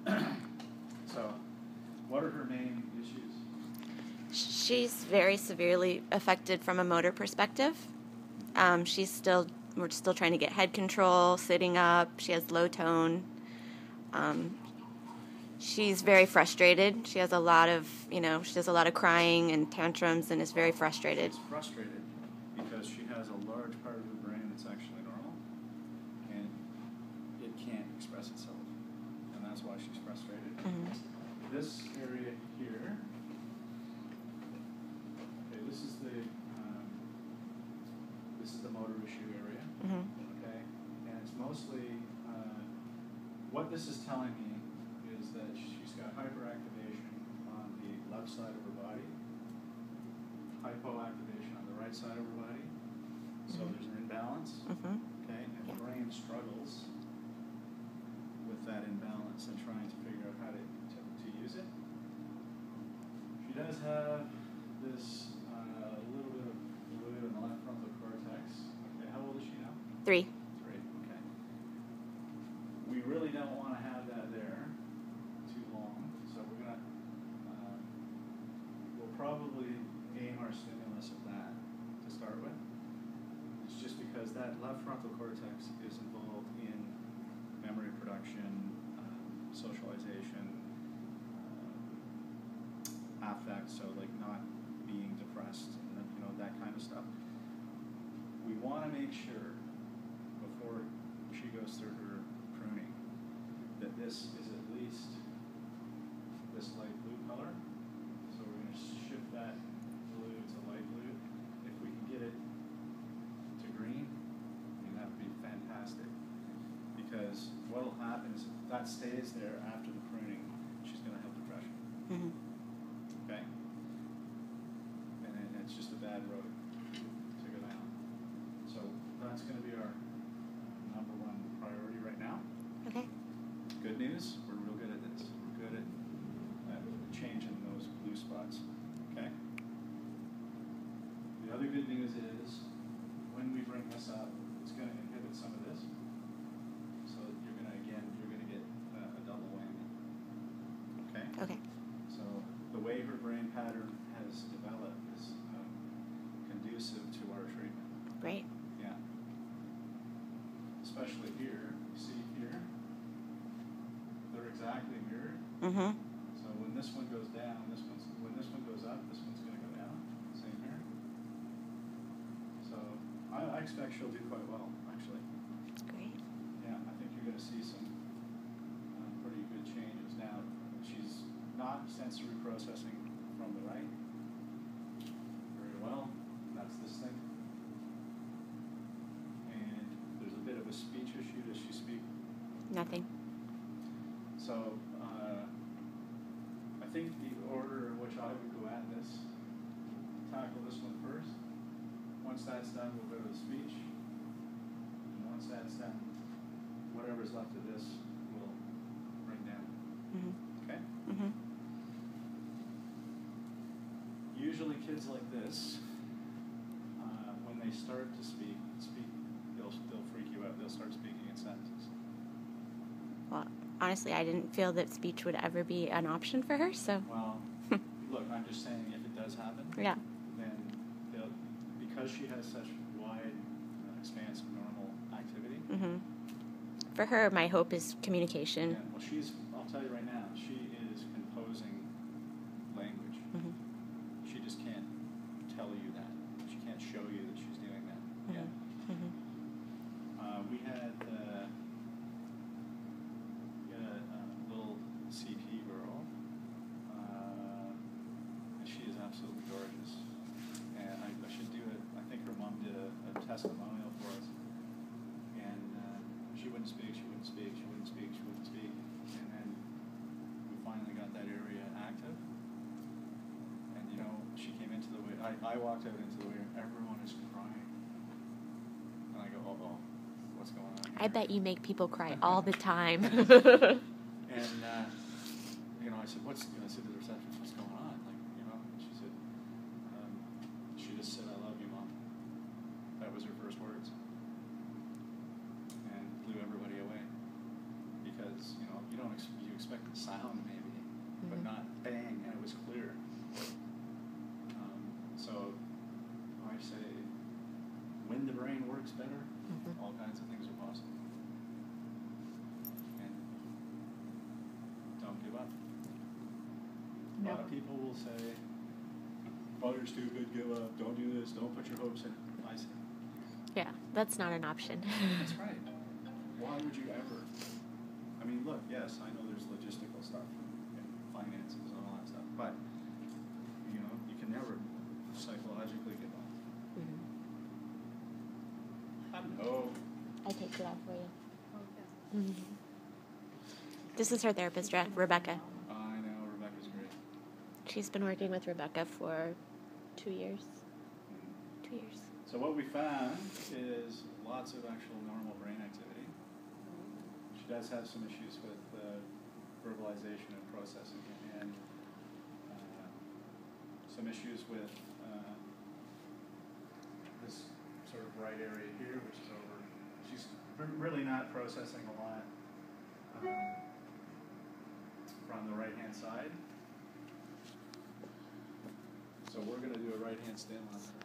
So, what are her main issues? She's very severely affected from a motor perspective. We're still trying to get head control, sitting up. She has low tone. She's very frustrated. She has a lot of, she does a lot of crying and tantrums and is very frustrated. She's frustrated because she has a large part of her brain that's actually normal, and it can't express itself, and that's why she's frustrated. Mm-hmm. This area here, okay, this is the motor issue area, okay, and it's mostly, what this is telling me is that she's got hyperactivation on the left side of her body, hypoactivation on the right side of her body, so there's an imbalance, okay, and the brain struggles with that imbalance and trying to figure out how to use it. She does have this little bit of fluid in the left frontal cortex. Okay, how old is she now? 3. 3, okay. We really don't want to have that there too long, so we'll probably aim our stimulus at that to start with. It's just because that left frontal cortex is involved in memory production, socialization, affect, so like not being depressed, and that kind of stuff. We want to make sure before she goes through her pruning that this is at least this light blue color. So we're going to shift that blue to light blue. If we can get it to green, that would be fantastic. Because what will happen is if that stays there after the pruning, she's going to have depression. Okay? And then it's just a bad road to go down. So that's going to be our number 1 priority right now. Okay. Good news, we're real good at this. We're good at changing those blue spots. Okay? The other good news is when we bring this up, it's going to inhibit some of this. So you're going to get a double whammy. Okay? Okay. So the way her brain pattern has developed is conducive to our treatment. Great. Yeah. Especially here. You see here? They're exactly mirrored. So when this one goes down, when this one goes up, this one's going to go down. Same here. So I expect she'll do quite well, actually. Great. Yeah, I think you're going to see some pretty good changes. Now, she's not sensory processing from the right very well. That's this thing. And there's a bit of a speech issue. Does she speak? Nothing. So I think the order in which I would go at this, tackle this one first. Once that's done, we'll go to the speech. And once that's done, whatever's left of this will bring down. Okay? Usually kids like this, when they start to speak, they'll freak you out. They'll start speaking in sentences. Well, honestly, I didn't feel that speech would ever be an option for her, so. Well, look, I'm just saying if it does happen, yeah. then because she has such wide expanse of normal activity. For her, my hope is communication. Yeah, well, I'll tell you right now, she is composing language. She just can't tell you that. She can't show you that she's doing that yet. We had a little CP girl, and she is absolutely gorgeous. And I should do it. I think her mom did a testimonial for us. And she wouldn't speak, and then we finally got that area active. And she came into the way. I walked out into the way, and everyone is crying. And I go, oh, what's going on here? I bet you make people cry all the time. And I said, I said to the receptionist, what's going on? And she said, she just said, I love you, Mom. That was her first words. And blew everybody away. Because, you expect the sound maybe, but not bang, and it was clear. So I say, when the brain works better, all kinds of things are possible. And don't give up. A lot of people will say, Butter's too good, give up, don't do this, don't put your hopes in it. I say, Yeah, that's not an option. that's right. Why would you ever? I mean, look, yes, I know there's logistical stuff and finances and all that stuff, but, you know, you can never psychologically give up. Hello. I take it off for you. This is her therapist, Rebecca. I know, Rebecca's great. She's been working with Rebecca for 2 years. 2 years. So what we found is lots of actual normal brain activity. She does have some issues with verbalization and processing, and some issues with this sort of right area here, which is over. She's really not processing a lot from the right-hand side. So we're going to do a right-hand stim on her.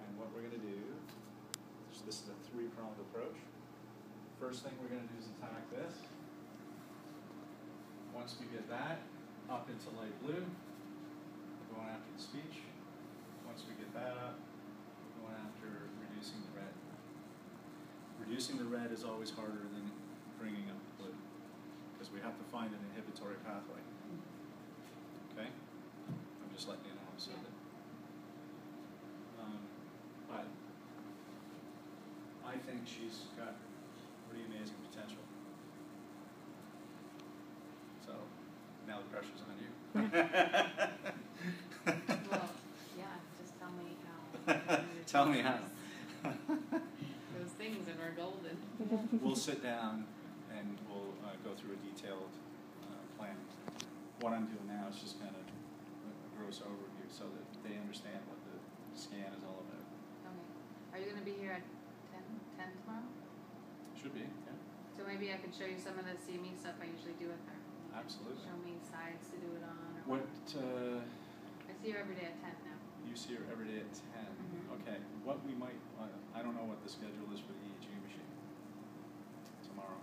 And what we're going to do, this is a three-pronged approach. First thing we're going to do is attack this. Once we get that, up into light blue, we're going after the speech. Once we get that up, we're going after reducing the red. Reducing the red is always harder than bringing up the blue, because we have to find an inhibitory pathway. Okay? I'm just letting you know so that. But I think she's got pretty amazing potential. So now the pressure's on you. Well, yeah, just tell me how. Tell me how. Those things and we're golden. We'll sit down and we'll go through a detailed plan. What I'm doing now is just kind of a gross overview so that they understand what the scan is all about. Okay. Are you going to be here at 10 tomorrow? Should be, yeah. So maybe I could show you some of the CME stuff I usually do with her. Absolutely. Show me sides to do it on. What, I see her every day at 10 now. you see her every day at 10. Okay, what we might, I don't know what the schedule is for the EEG machine tomorrow,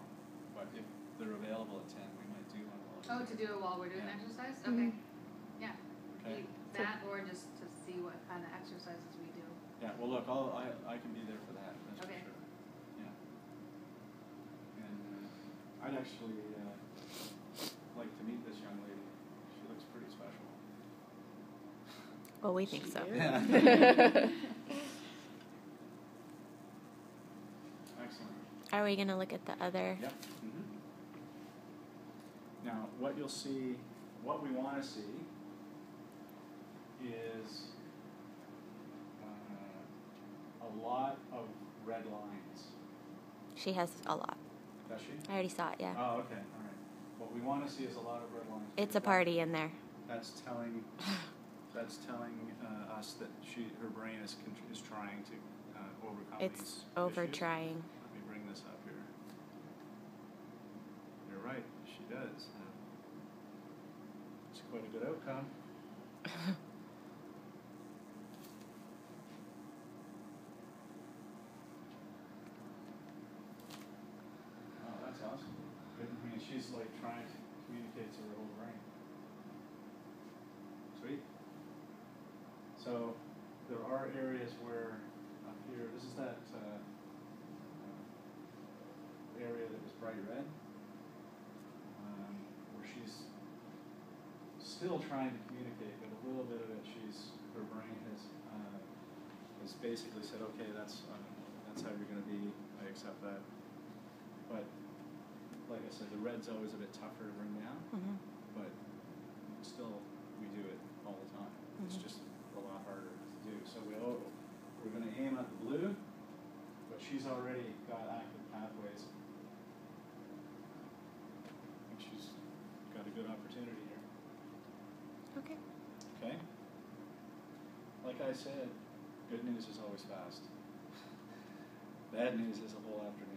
but if they're available at 10, we might do one. Oh, to do it while we're doing Yeah. exercise? Okay. Yeah. Okay. That or just to see what kind of exercises we do. Yeah, well look, I can be there for that, that's Okay. for sure. Yeah. And I'd actually like to meet this young lady. She looks pretty special. Well, we think so. Yeah. Excellent. Are we going to look at the other? Yep. Now, what you'll see, what we want to see is a lot of red lines. She has a lot. Does she? I already saw it, yeah. Oh, okay. All right. What we want to see is a lot of red lines. It's a party in there. That's telling us that her brain is trying to overcome these It's over issues. trying. Let me bring this up here. You're right, she does. It's quite a good outcome. Oh, that's awesome. Good. I mean, she's like trying to communicate to her whole brain. Sweet. So there are areas where up here, this is that area that was bright red, where she's still trying to communicate, but a little bit of it, her brain has basically said, okay, that's how you're going to be. I accept that. But like I said, the red's always a bit tougher to bring down, but still we do it all the time. It's just a lot harder to do. So we're going to aim at the blue, but she's already got active pathways. I think she's got a good opportunity here. Okay. Okay? Like I said, good news is always fast. Bad news is a whole afternoon.